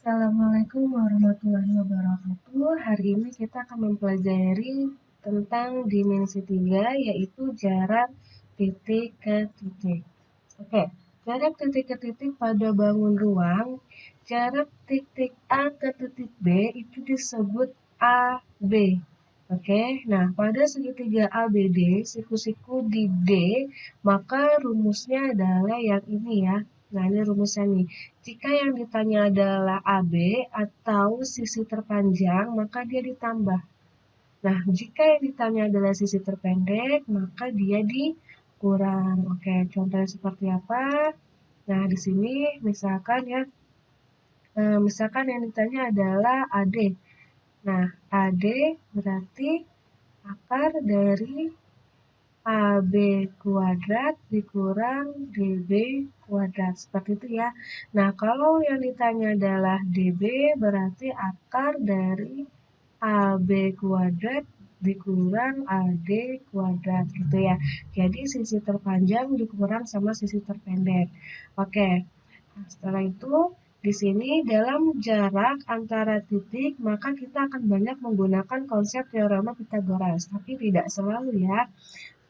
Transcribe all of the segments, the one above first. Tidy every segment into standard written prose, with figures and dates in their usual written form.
Assalamualaikum warahmatullahi wabarakatuh. Hari ini kita akan mempelajari tentang dimensi 3, yaitu jarak titik ke titik. Oke, jarak titik ke titik pada bangun ruang, jarak titik A ke titik B itu disebut AB. Oke, nah pada segitiga ABD, siku-siku di D, maka rumusnya adalah yang ini ya. Nah, ini rumusnya nih. Jika yang ditanya adalah AB atau sisi terpanjang, maka dia ditambah. Nah, jika yang ditanya adalah sisi terpendek, maka dia dikurang. Oke, contohnya seperti apa? Nah, di sini misalkan ya, misalkan yang ditanya adalah AD. Nah, AD berarti akar dari AB kuadrat dikurang DB kuadrat. Seperti itu ya. Nah, kalau yang ditanya adalah DB berarti akar dari AB kuadrat dikurang AD kuadrat gitu ya. Jadi sisi terpanjang dikurang sama sisi terpendek. Oke. Nah, setelah itu di sini dalam jarak antara titik maka kita akan banyak menggunakan konsep teorema Pythagoras, tapi tidak selalu ya.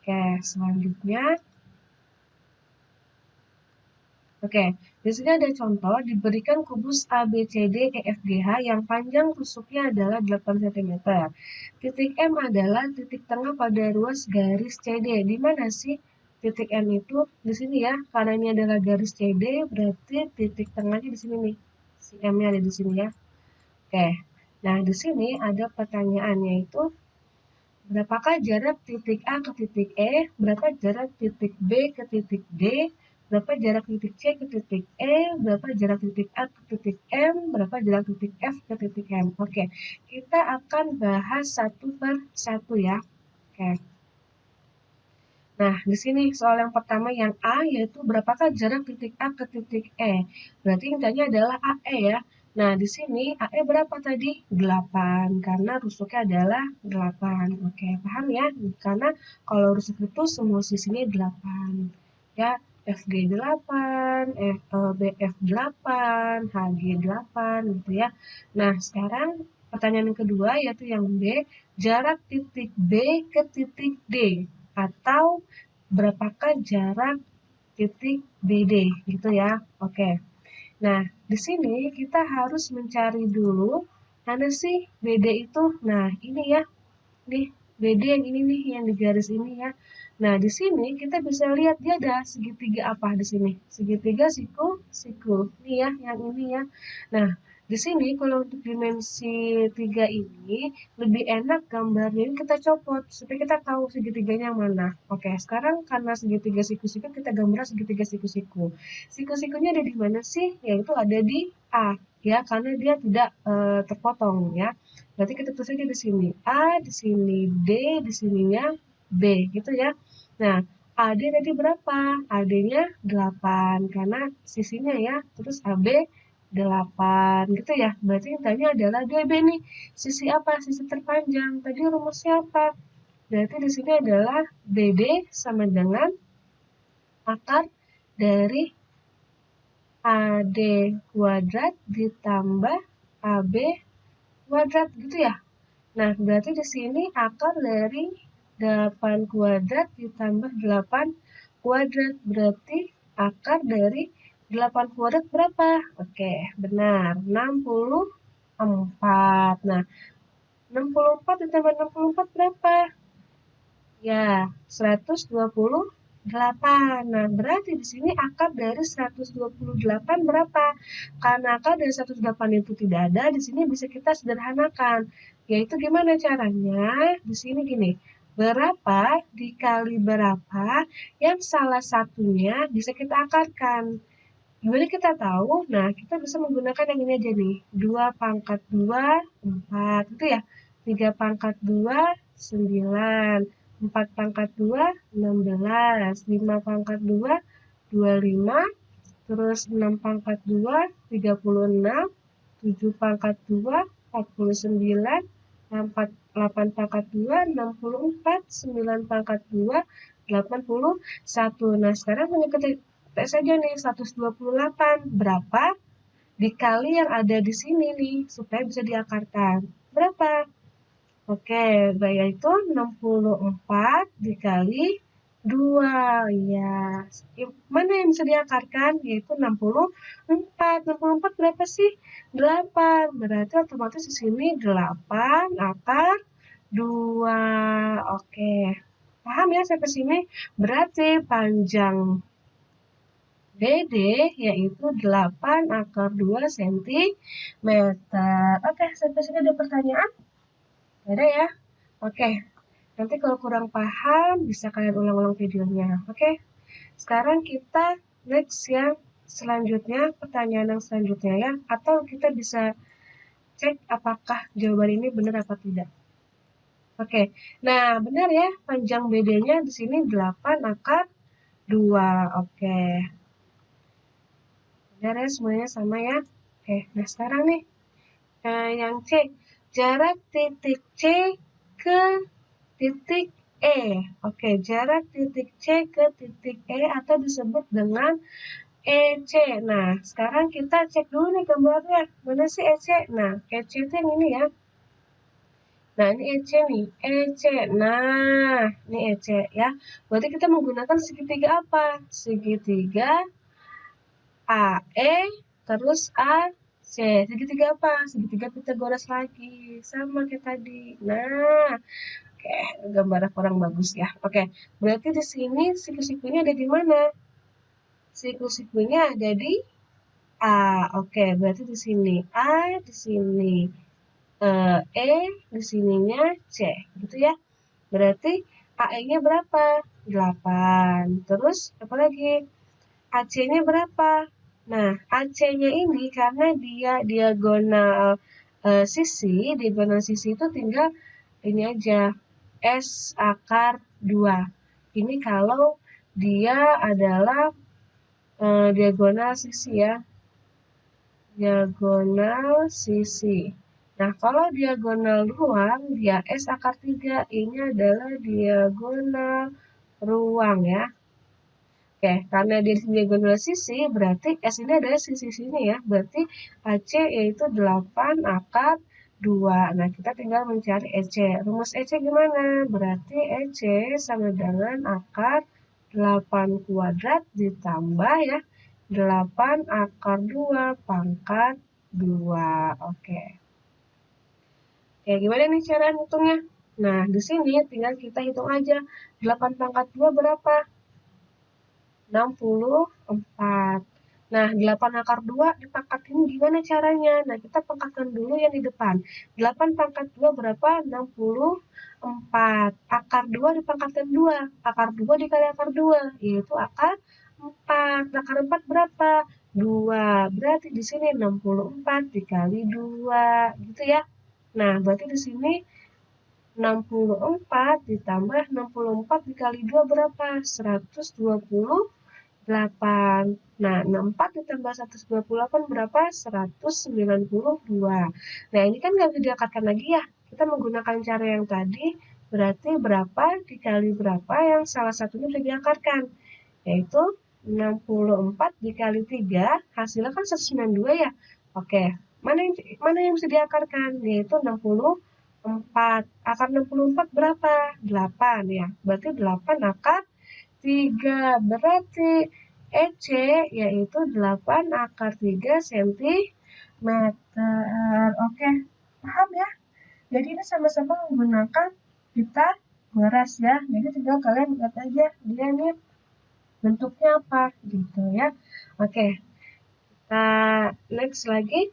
Oke, selanjutnya. Oke, di sini ada contoh diberikan kubus ABCDEFGH yang panjang tusuknya adalah 8 cm. Titik M adalah titik tengah pada ruas garis CD. Di mana sih titik M itu? Di sini ya, karena ini adalah garis CD, berarti titik tengahnya di sini nih. Si M-nya ada di sini ya. Oke, nah di sini ada pertanyaan yaitu berapakah jarak titik A ke titik E, berapa jarak titik B ke titik D, berapa jarak titik C ke titik E, berapa jarak titik A ke titik M, berapa jarak titik F ke titik M. Oke, kita akan bahas satu per satu ya. Oke. Nah, di sini soal yang pertama yang A, yaitu berapakah jarak titik A ke titik E. Berarti yang tanya adalah AE ya. Nah, di sini AE berapa tadi? 8, karena rusuknya adalah 8. Oke, paham ya? Karena kalau rusuk itu semua sisinya 8. Ya, FG 8, BF 8, HG 8, gitu ya. Nah, sekarang pertanyaan yang kedua, yaitu yang B, jarak titik B ke titik D. Atau berapakah jarak titik BD, gitu ya. Oke. Nah, di sini kita harus mencari dulu mana sih BD itu. Nah, ini ya. Nih, BD yang ini nih, yang di garis ini ya. Nah, di sini kita bisa lihat dia ada segitiga apa di sini. Segitiga siku. Nih ya, yang ini ya. Nah, di sini kalau untuk dimensi 3 ini lebih enak gambarnya ini kita copot supaya kita tahu segitiganya mana. Oke, sekarang karena segitiga siku-siku kita gambar segitiga siku-siku. Siku-sikunya ada di mana sih? Yaitu ada di A ya, karena dia tidak terpotong ya. Berarti kita tulis aja di sini A, di sini D, di sininya B, gitu ya. Nah, AD tadi berapa? AD-nya 8, karena sisinya ya. Terus AB 8, gitu ya. Berarti yang tanya adalah DB nih. Sisi apa? Sisi terpanjang. Tadi rumusnya apa? Berarti di sini adalah BD sama dengan akar dari AD kuadrat ditambah AB kuadrat, gitu ya. Nah, berarti di sini akar dari 8 kuadrat ditambah 8 kuadrat. Berarti akar dari 8 kuadrat berapa? Oke, benar. 64. Nah, 64 ditambah 64 berapa? Ya, 128. Nah, berarti di sini akar dari 128 berapa? Karena akar dari 108 itu tidak ada, di sini bisa kita sederhanakan. Yaitu gimana caranya? Di sini gini, berapa dikali berapa yang salah satunya bisa kita akarkan. Gimana kita tahu? Nah, kita bisa menggunakan yang ini aja nih. 2 pangkat 2, 4. Itu ya. 3 pangkat 2, 9. 4 pangkat 2, 16. 5 pangkat 2, 25. Terus 6 pangkat 2, 36. 7 pangkat 2, 49. 8 pangkat 2, 64. 9 pangkat 2, 81. Nah, sekarang tes aja nih 128 berapa dikali yang ada di sini nih, supaya bisa diakarkan. Berapa? Oke, yaitu 64 dikali 2. Ya, mana yang bisa diakarkan? Yaitu 64. 64 berapa sih? 8. Berarti otomatis di sini 8 akar 2. Oke. Paham ya sampai sini? Berarti panjang BD yaitu 8 akar 2 cm. Oke, sampai sini ada pertanyaan? Ada ya? Oke, nanti kalau kurang paham bisa kalian ulang-ulang videonya. Oke, sekarang kita next yang selanjutnya, pertanyaan yang selanjutnya ya. Atau kita bisa cek apakah jawaban ini benar apa tidak. Oke, nah benar ya, panjang BD-nya di sini 8 akar 2. Oke, benar ya, semuanya sama ya. Oke, nah sekarang nih, yang C, jarak titik C ke titik E. Oke, jarak titik C ke titik E atau disebut dengan EC. Nah, sekarang kita cek dulu nih gambarnya. Mana sih EC? Nah, EC itu yang ini ya. Nah, ini EC nih. EC. Nah, ini EC ya. Berarti kita menggunakan segitiga apa? Segitiga AE terus AC. Segitiga apa? Segitiga Pythagoras lagi. Sama kayak tadi. Nah, oke, gambarnya kurang bagus ya. Oke, berarti di sini siku-sikunya ada di mana? Siku-sikunya ada di A. Oke, berarti di sini A, di sini E, di sininya C, gitu ya. Berarti AE-nya berapa? 8. Terus apa lagi? AC-nya berapa? Nah, AC-nya ini karena dia diagonal diagonal sisi itu tinggal ini aja, S akar 2. Ini kalau dia adalah diagonal sisi ya. Diagonal sisi. Nah, kalau diagonal ruang, dia S akar 3. Ini adalah diagonal ruang ya. Oke, karena dia diagonal sisi, berarti S ini adalah sisi sini ya. Berarti AC yaitu 8 akar 2. Nah, kita tinggal mencari EC. Rumus EC gimana? Berarti EC sama dengan akar 8 kuadrat ditambah ya 8 akar 2 pangkat 2. Oke. Oke, gimana nih cara hitungnya? Nah, di sini tinggal kita hitung aja. 8 pangkat 2 berapa? 64. Nah, 8 akar 2 dipangkatin gimana caranya? Nah, kita pangkatkan dulu yang di depan. 8 pangkat 2 berapa? 64. Akar 2 dipangkatkan 2. Akar 2 dikali akar 2, yaitu akar 4. Akar 4 berapa? 2. Berarti di sini 64 dikali 2. Gitu ya. Nah, berarti di sini 64 ditambah 64 dikali 2 berapa? 128. Nah, 64 ditambah 128 berapa? 192. Nah, ini kan nggak bisa diangkatkan lagi ya. Kita menggunakan cara yang tadi, berarti berapa dikali berapa yang salah satunya bisa diangkatkan. Yaitu 64 dikali 3, hasilnya kan 192 ya. Oke, mana yang bisa diakarkan? Yaitu 64. Akar 64 berapa? 8 ya. Berarti 8 akar 3. Berarti EC yaitu 8 akar 3 cm. Oke, paham ya? Jadi ini sama-sama menggunakan Pythagoras ya. Jadi tinggal kalian lihat aja dia nih bentuknya apa gitu ya. Oke, kita next lagi.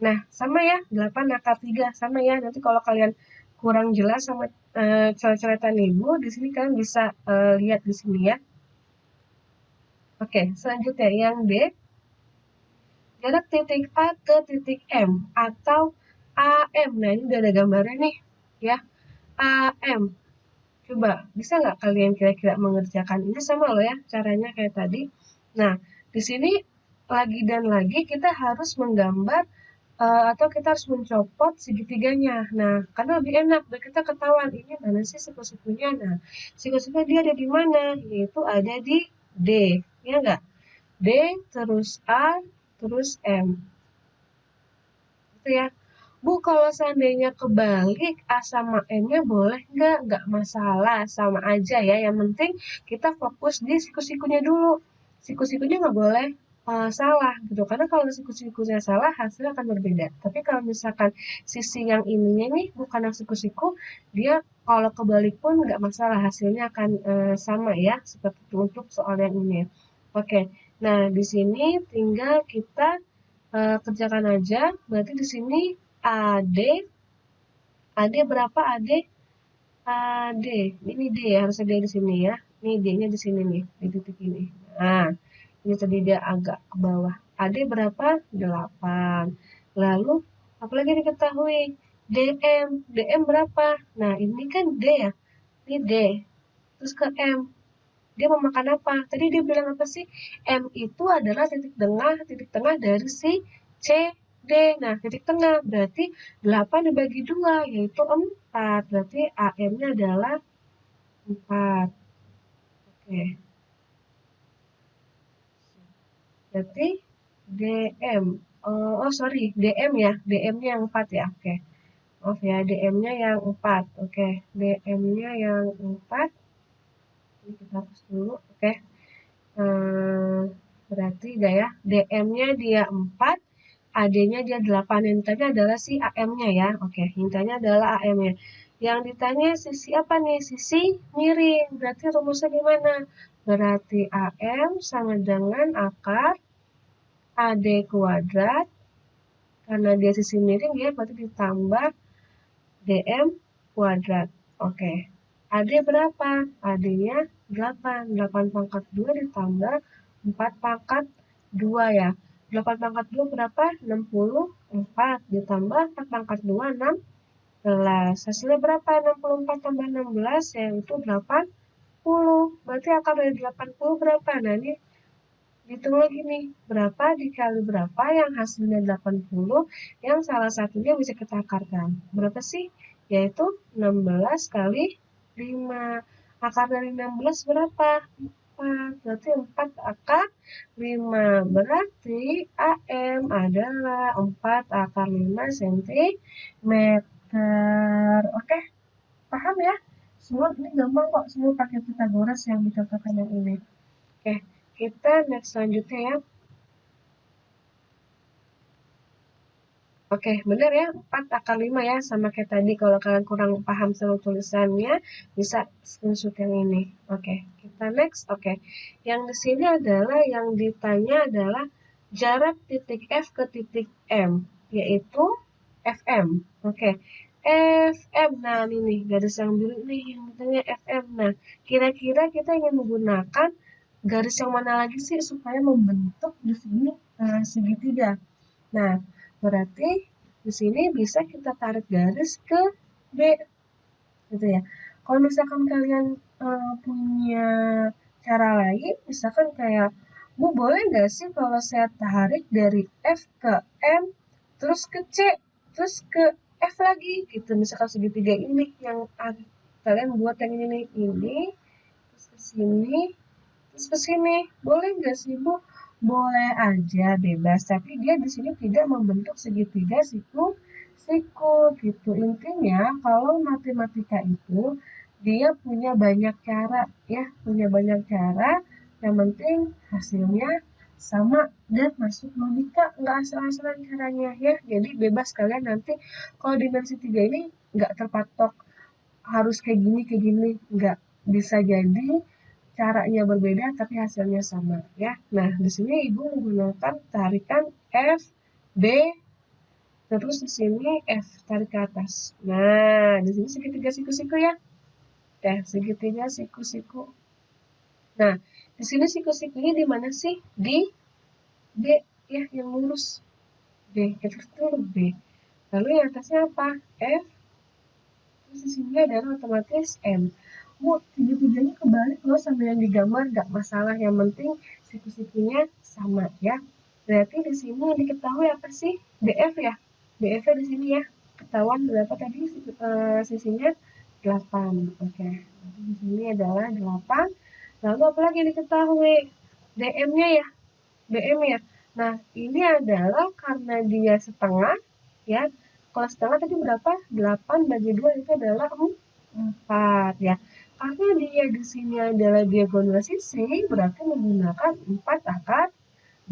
Nah, sama ya, 8 akar 3 sama ya. Nanti kalau kalian kurang jelas sama coret-coretan ibu, di sini kalian bisa lihat di sini ya. Oke, selanjutnya yang D, jarak titik A ke titik M atau AM. Nah, ini udah ada gambarnya nih ya. AM. Coba, bisa nggak kalian kira-kira mengerjakan ini sama loh ya, caranya kayak tadi. Nah, di sini lagi dan lagi kita harus menggambar atau kita harus mencopot segitiganya. Nah, karena lebih enak, biar kita ketahuan ini mana sih siku-sikunya. Nah, siku-sikunya dia ada di mana? Yaitu ada di D, ya enggak? D terus A terus M. Itu ya. Bu, kalau seandainya kebalik A sama M-nya boleh nggak? Nggak masalah, sama aja ya. Yang penting kita fokus di siku-sikunya dulu. Siku-sikunya nggak boleh salah gitu. Karena kalau siku-sikunya salah, hasilnya akan berbeda. Tapi kalau misalkan sisi yang ininya nih bukan yang siku-siku, dia kalau kebalik pun nggak masalah, hasilnya akan sama ya. Seperti itu untuk soal yang ini. Oke, nah di sini tinggal kita kerjakan aja. Berarti di sini AD, AD berapa AD? AD, ini D ya, harusnya D di sini ya. Ini D-nya di sini nih, di titik ini. Nah, ini tadi dia agak ke bawah. AD berapa? 8. Lalu, apalagi diketahui? DM, DM berapa? Nah, ini kan D ya. Ini D. Terus ke M. Dia mau makan apa? Tadi dia bilang apa sih? M itu adalah titik tengah dari si C, D. Nah, titik tengah berarti 8 dibagi 2, yaitu 4. Berarti AM-nya adalah 4. Oke, berarti DM. Sorry, DM ya. DM-nya yang 4 ya. Oke. Maaf ya, DM-nya yang 4. Oke, DM-nya yang 4. Ini kita hapus dulu. Oke. Berarti udah ya, DM-nya dia 4, AD-nya dia 8. Yang ditanya adalah si AM-nya ya. Oke, yang ditanya adalah AM-nya. Yang ditanya sisi apa nih? Sisi miring. Berarti rumusnya gimana? Berarti AM sama dengan akar AD kuadrat. Karena dia sisi miring ya, berarti ditambah DM kuadrat. Oke. AD berapa? AD-nya 8. 8 pangkat 2 ditambah 4 pangkat 2 ya. 8 pangkat 2 berapa? 64. Ditambah 4 pangkat 2, 16. Hasilnya berapa? 64 tambah 16, yaitu 80. Berarti akar dari 80 berapa? Nah, ini hitung lagi nih, berapa dikali berapa yang hasilnya 80, yang salah satunya bisa kita akarkan. Berapa sih? Yaitu 16 kali 5. Akar dari 16 berapa? 4. Berarti 4 akar 5. Berarti AM adalah 4 akar 5 cm. Oke, paham ya? Semua ini gampang kok, semua pakai Pythagoras yang dicontohkan yang ini. Oke, kita next selanjutnya ya. Oke, benar ya, 4 akar 5 ya, sama kayak tadi. Kalau kalian kurang paham sama tulisannya, bisa screenshot yang ini. Oke, kita next. Oke, yang di sini adalah, yang ditanya adalah jarak titik F ke titik M, yaitu FM. Oke, FM. Nah, ini nih, garis yang biru nih, yang ditanya FM. Nah, kira-kira kita ingin menggunakan garis yang mana lagi sih supaya membentuk di sini segitiga. Nah, berarti di sini bisa kita tarik garis ke B, gitu ya. Kalau misalkan kalian punya cara lain, misalkan kayak, Bu, boleh nggak sih kalau saya tarik dari F ke M, terus ke C, terus ke F lagi, gitu. Misalkan segitiga ini yang kalian buat yang ini, terus ke sini, terus ke sini. Boleh nggak sih, Bu? Boleh aja, bebas. Tapi dia di sini tidak membentuk segitiga siku gitu. Intinya, kalau matematika itu dia punya banyak cara ya, punya banyak cara. Yang penting hasilnya sama dan masuk logika, nggak asal-asalan caranya ya. Jadi bebas kalian nanti kalau dimensi 3 ini nggak terpatok harus kayak gini, nggak, bisa jadi caranya berbeda tapi hasilnya sama ya. Nah, di sini Ibu menggunakan tarikan F, B, terus di sini F tarik ke atas. Nah, di sini segitiga siku-siku ya. Segitiga siku-siku. Nah, di sini siku-sikunya di mana sih? Di B ya, yang lurus. B, itu huruf B. Lalu yang atasnya apa? F, terus di sini adalah otomatis M. Bu, tiga-tiganya kebalik loh sama yang digambar, nggak masalah. Yang penting siku-sikunya sama ya. Berarti di sini yang diketahui apa sih? DF ya. DF-nya di sini ya. Ketahuan berapa tadi sisinya? 8. Oke. Jadi di sini adalah 8. Lalu apalagi diketahui? DM-nya ya, BM ya. Nah, ini adalah karena dia setengah, ya. Kalau setengah tadi berapa? 8 bagi 2 itu adalah 4 ya. Karena dia di sini adalah diagonal sisi, berarti menggunakan 4 akar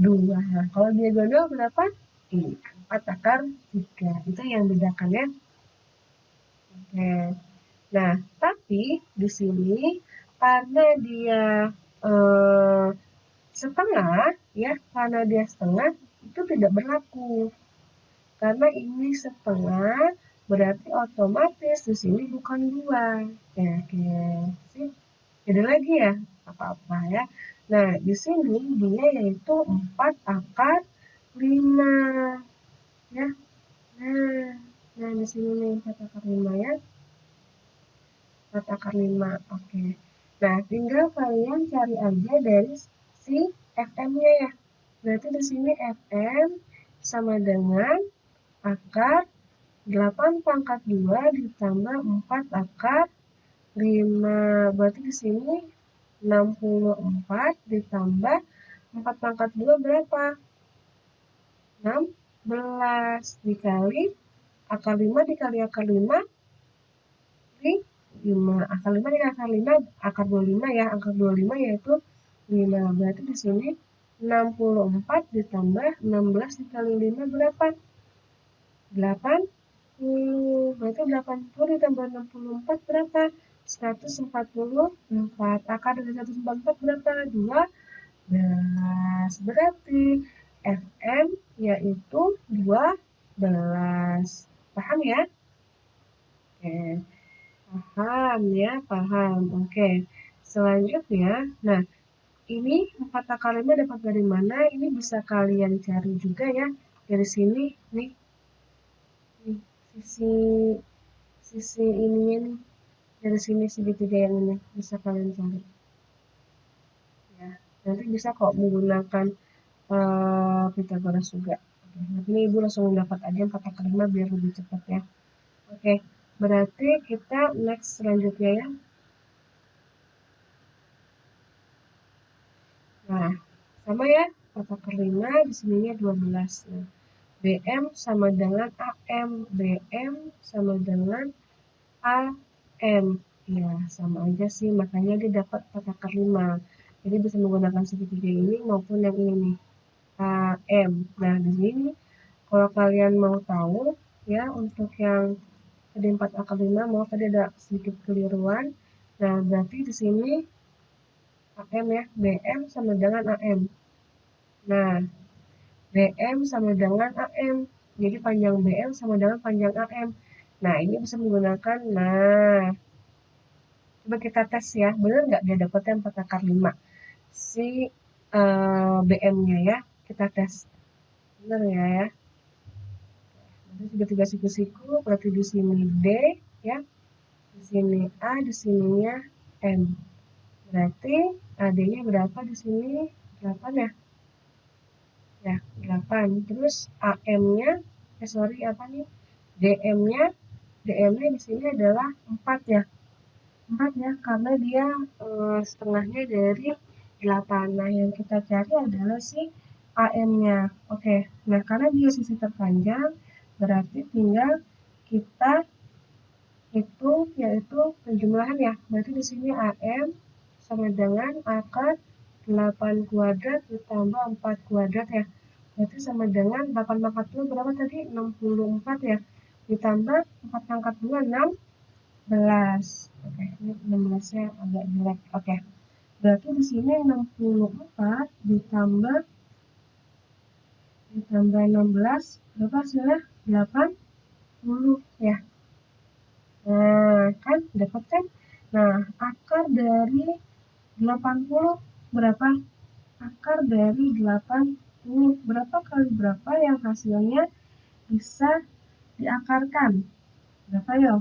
2. Nah, kalau diagonal berapa? Ini 4 akar 3. Itu yang bedakan ya. Oke. Nah, tapi di sini karena dia eh, setengah, ya, karena dia setengah itu tidak berlaku. Karena ini setengah, berarti otomatis di sini bukan 2. Ya, oke. Sip. Jadi lagi ya, apa-apa ya. Nah, di sini dia yaitu 4 akar 5. Ya. Nah, di sini nih 4 akar 5 ya. 4 akar 5. Oke. Nah, tinggal kalian cari aja dari si FM-nya ya. Berarti di sini FM sama dengan akar 8 pangkat 2 ditambah 4 akar 5. Berarti di sini 64 ditambah 4 pangkat 2 berapa? 16 dikali akar 5 dikali akar 5 5. Akar 5 dikali akar 5 akar 25 ya. Akar 25 yaitu 5. Berarti di sini 64 ditambah 16 dikali 5 berapa? 80. Berarti 80 ditambah 64 berapa? 144. Akar dari 144 berapa? 12. Berarti FM yaitu 12. Paham ya? Oke. Paham ya, paham. Oke. Selanjutnya, nah ini 4 akar 5 dapat dari mana? Ini bisa kalian cari juga ya. Dari sini, nih sisi sisi ininya nih, dari sini segitiga yang ini bisa kalian cari ya. Nanti bisa kok menggunakan Pythagoras juga. Oke, nanti ini ibu langsung dapat aja 4 akar 5 biar lebih cepat ya. Oke, berarti kita next selanjutnya ya. Nah, sama ya, 4 akar 5 di sininya 12. Nah, BM sama dengan AM, BM sama dengan AM. Ya, sama aja sih, makanya dia dapat 4 akar 5. Jadi bisa menggunakan segitiga ini maupun yang ini nih, AM. Nah, di sini kalau kalian mau tahu ya untuk yang tadi 4 akar 5, mau tadi ada sedikit keliruan. Nah, berarti di sini AM ya, BM sama dengan AM. Nah, BM sama dengan AM. Jadi panjang BM sama dengan panjang AM. Nah, ini bisa menggunakan, nah, coba kita tes ya, benar nggak dia dapetnya 4 akar 5? Si BM-nya ya, kita tes. Benar ya. Nanti tiga-tiga siku-siku, berarti di sini D, ya. Di sini A, di sininya M. Berarti AD-nya berapa di sini? 8 ya? Ya, 8. Terus AM-nya, sorry apa nih? DM-nya, DM-nya di sini adalah 4 ya. 4 ya, karena dia setengahnya dari 8. Nah, yang kita cari adalah si AM-nya. Oke, nah karena dia sisi terpanjang, berarti tinggal kita itu yaitu penjumlahan ya. Berarti di sini AM sama dengan akar 8 kuadrat ditambah 4 kuadrat ya. Berarti sama dengan 8 pangkat 2 berapa tadi? 64 ya. Ditambah 4 pangkat 2, 16. Oke, ini 16-nya agak jelek. Oke. Berarti di sini 64 ditambah 16 berapa hasilnya? 80 ya. Nah, kan dapat kan? Nah, akar dari 80 berapa? Akar dari 80 berapa kali berapa yang hasilnya bisa diakarkan? Berapa ya?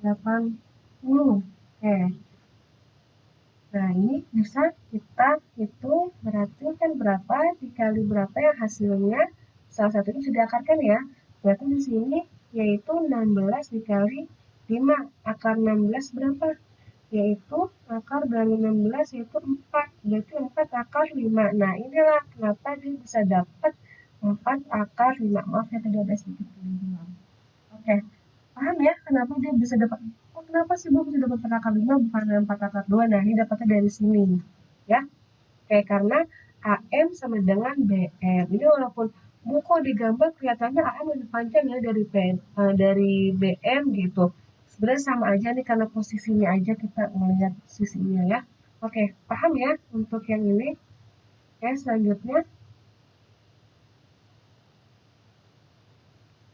80. Oke. Nah, ini bisa kita hitung berarti kan berapa dikali berapa yang hasilnya salah satunya sudah diakarkan ya. Berarti di sini yaitu 16 dikali 5. Akar 16 berapa? yaitu akar dari 16 yaitu 4, berarti 4 akar 5. Nah, inilah kenapa dia bisa dapat 4 akar 5. Maaf ya, tadi ada sedikit keliruan. Oke, paham ya kenapa dia bisa dapat, oh, kenapa sih Bu bisa dapat 4 akar 5 bukan 4 akar 2? Nah, ini dapatnya dari sini. Ya, oke, karena AM sama dengan BM. Ini walaupun buku digambar kelihatannya AM lebih panjang ya dari BM gitu. Sebenarnya sama aja nih karena posisinya aja kita melihat sisinya ya. Oke, paham ya untuk yang ini? Oke, selanjutnya.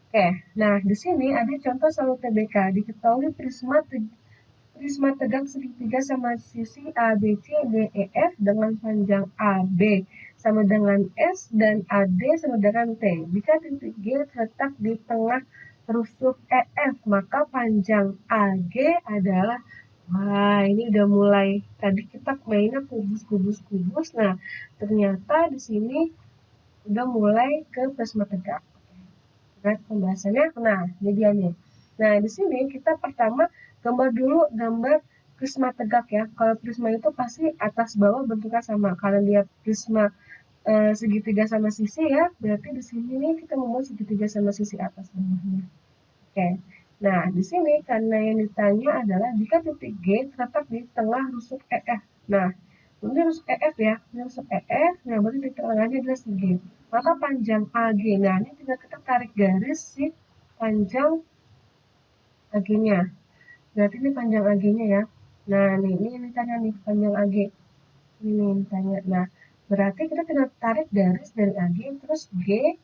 Oke, nah di sini ada contoh soal TBK. Diketahui prisma tegak segitiga sama sisi ABC, DEF dengan panjang AB sama dengan S dan AD sama dengan T. Jika titik G terletak di tengah rusuk EF, maka panjang AG adalah, wah, ini udah mulai, tadi kita mainnya kubus. Nah, ternyata di sini udah mulai ke prisma tegak. Nah, pembahasannya, nah ini dia nih. Nah, di sini kita pertama gambar prisma tegak ya. Kalau prisma itu pasti atas bawah bentuknya sama. Kalau dia prisma segitiga sama sisi ya, berarti di sini nih kita membuat segitiga sama sisi atas bawahnya. Oke. Nah, di sini karena yang ditanya adalah jika titik G terletak di tengah rusuk EF. Nah, ini rusuk EF ya, ini rusuk EF, nah berarti di tengahnya adalah si G. Maka panjang AG, nah ini tinggal kita tarik garis si panjang AG-nya. Berarti ini panjang AG-nya ya. Nah, ini tanya nih, panjang AG. Ini tanya. Nah, berarti kita tinggal tarik garis dari AG, terus G,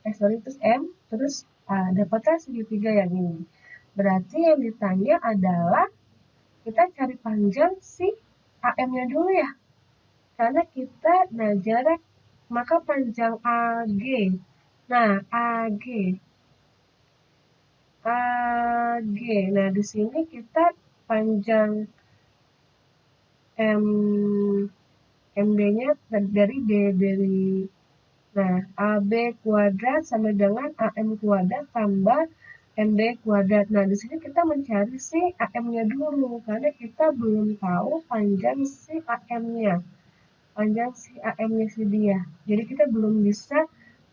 terus M, terus A. Dapatlah segitiga yang ini. Berarti yang ditanya adalah kita cari panjang si AM-nya dulu ya. Karena kita, nah jarak, maka panjang AG. Nah, AG. AG. Nah, di sini kita panjang MB-nya dari nah, AB kuadrat sama dengan AM kuadrat tambah MB kuadrat. Nah, di sini kita mencari si AM-nya dulu, karena kita belum tahu panjang si AM-nya. Panjang si AM-nya si dia. Jadi kita belum bisa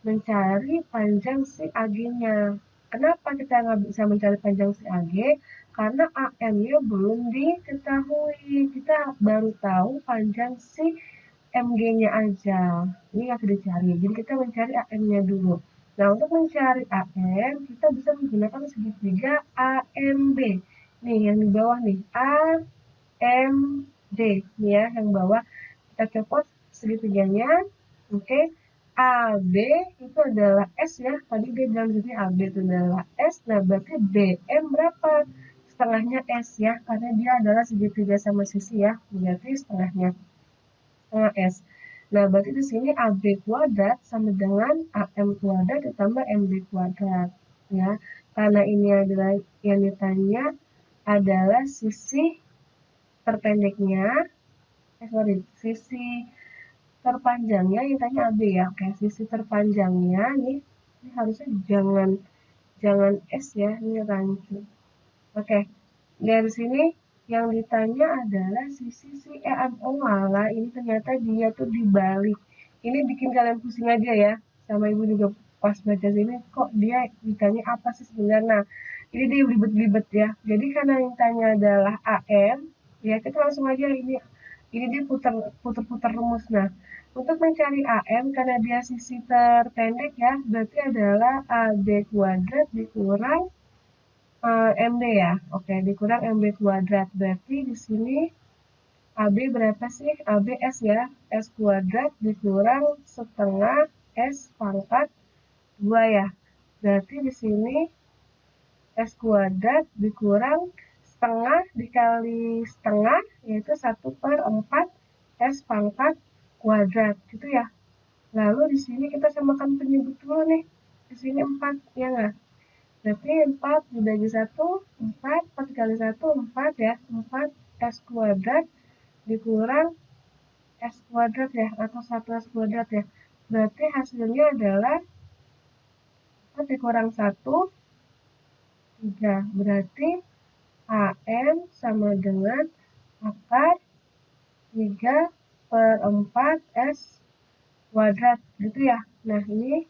mencari panjang si AG-nya. Kenapa kita nggak bisa mencari panjang si AG? Karena AM-nya belum diketahui. Kita baru tahu panjang si MG-nya aja. Ini yang dicari. Jadi kita mencari AM-nya dulu. Nah, untuk mencari AM, kita bisa menggunakan segitiga AMB. Nih, yang di bawah nih. AMD. Nih ya, yang bawah. Kita copot segitiganya. Oke. AB itu adalah S ya. Tadi dia bilang di sini AB itu adalah S. Nah, berarti BM berapa? Setengahnya S ya. Karena dia adalah segitiga sama sisi ya. Berarti setengahnya. S. Nah, berarti di sini AB kuadrat sama dengan AM kuadrat ditambah MB kuadrat. Ya, karena ini adalah yang ditanya adalah sisi terpendeknya, sisi terpanjangnya yang tanya AB ya. Oke, sisi terpanjangnya ini harusnya jangan S ya, ini rancu. Oke, dari sini yang ditanya adalah sisi si EMO, malah ini ternyata dia tuh dibalik. Ini bikin kalian pusing aja ya. Sama ibu juga pas baca sini, kok dia ditanya apa sih sebenarnya. Nah, ini dia belibet-belibet ya. Jadi karena yang tanya adalah AM, ya kita langsung aja ini dia putar rumus. Nah, untuk mencari AM karena dia sisi terpendek ya, berarti adalah AB kuadrat dikurang MB ya. Oke, dikurang MB kuadrat. Berarti di sini AB berapa sih? AB S ya. S kuadrat dikurang setengah S pangkat 2 ya. Berarti di sini S kuadrat dikurang setengah dikali setengah, yaitu 1/4 S pangkat kuadrat. Gitu ya. Lalu di sini kita samakan penyebut dulu nih. Di sini 4, ya nggak? Berarti 4 dibagi 1, 4 kali 1, 4 ya. 4 S kuadrat dikurang S kuadrat ya, atau 1 S kuadrat ya. Berarti hasilnya adalah 4 dikurang 1, 3. Berarti AM sama dengan akar 3/4 S kuadrat gitu ya. Nah, ini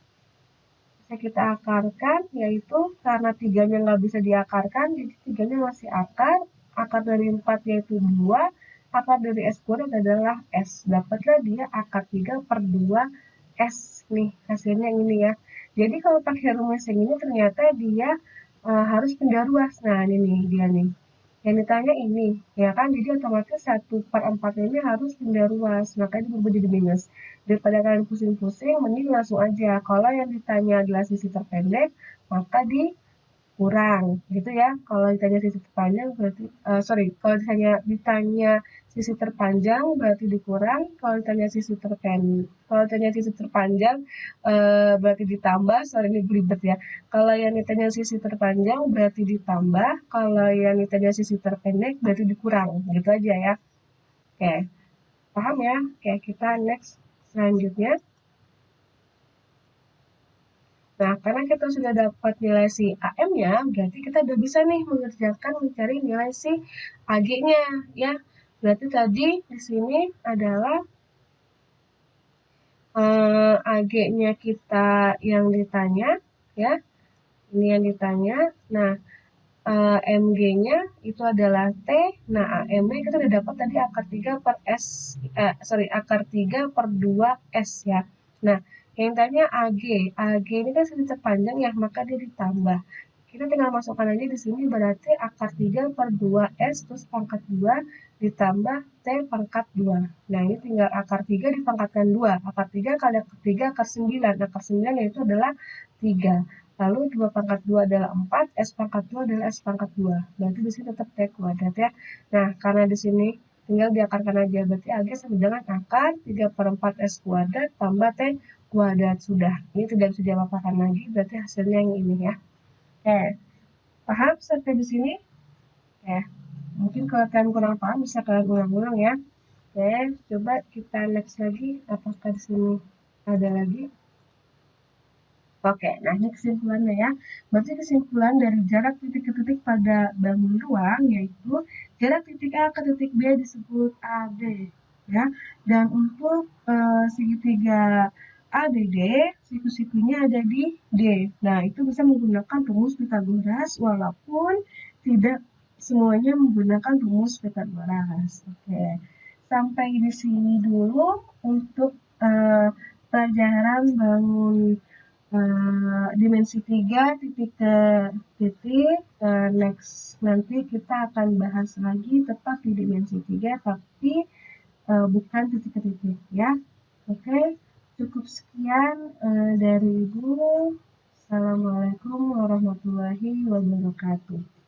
bisa kita akarkan, yaitu karena 3-nya nggak bisa diakarkan, jadi 3-nya masih akar. Akar dari 4 yaitu 2, akar dari S kuadrat adalah S. Dapatlah dia akar 3/2 S nih, hasilnya ini ya. Jadi kalau pakai rumus yang ini ternyata dia harus pindah ruas. Nah, ini nih dia nih. Yang ditanya ini, ya kan? Jadi otomatis 1/4 ini harus pindah ruas, makanya berubah jadi minus. Daripada kalian pusing-pusing, mending langsung aja. Kalau yang ditanya adalah sisi terpendek, maka kurang gitu ya. Kalau ditanya sisi terpanjang berarti kalau ditanya sisi terpanjang berarti dikurang. Kalau ditanya sisi terpanjang berarti ditambah. Sorry ini belibet ya. Kalau yang ditanya sisi terpanjang berarti ditambah. Kalau yang ditanya sisi terpendek berarti dikurang. Gitu aja ya. Oke. Paham ya? Oke, kita next selanjutnya. Nah, karena kita sudah dapat nilai si AM-nya, berarti kita udah bisa nih mengerjakan mencari nilai si AG-nya, ya. Berarti tadi di sini adalah AG-nya kita yang ditanya, ya. Ini yang ditanya. Nah, MG-nya itu adalah T. Nah, AM-nya kita udah dapat tadi akar 3 per S, akar 3 per 2 S ya. Nah, yang tanya AG. AG ini kan sisi terpanjang ya, maka dia ditambah. Kita tinggal masukkan aja di sini berarti akar 3 per 2 S terus pangkat 2 ditambah T pangkat 2. Nah, ini tinggal akar 3 dipangkatkan 2. Akar 3 kali akar 3 akar 9. Akar 9 yaitu adalah 3. Lalu 2 pangkat 2 adalah 4, S pangkat 2 adalah S pangkat 2. Berarti di sini tetap T kuadrat ya. Nah, karena di sini tinggal diakarkan aja. Berarti AG sama dengan akar 3/4 S kuadrat tambah T kuadrat. Sudah. Ini tidak bisa diapa-apakan lagi. Berarti hasilnya yang ini ya. Oke. Paham sampai di sini? Oke. Mungkin kalau kalian kurang paham bisa kalian ulang-ulang ya. Oke. Coba kita next lagi. Apakah di sini ada lagi? Oke, nah ini kesimpulannya ya. Berarti kesimpulan dari jarak titik ke titik pada bangun ruang yaitu jarak titik A ke titik B disebut AD ya. Dan untuk segitiga ABD, siku-sikunya ada di D. Nah, itu bisa menggunakan rumus Pythagoras walaupun tidak semuanya menggunakan rumus Pythagoras. Oke. Sampai di sini dulu untuk pelajaran bangun dimensi 3 titik ke titik. Next nanti kita akan bahas lagi tepat di dimensi 3 tapi bukan titik ke titik ya. Oke, cukup sekian dari Ibu. Assalamualaikum warahmatullahi wabarakatuh.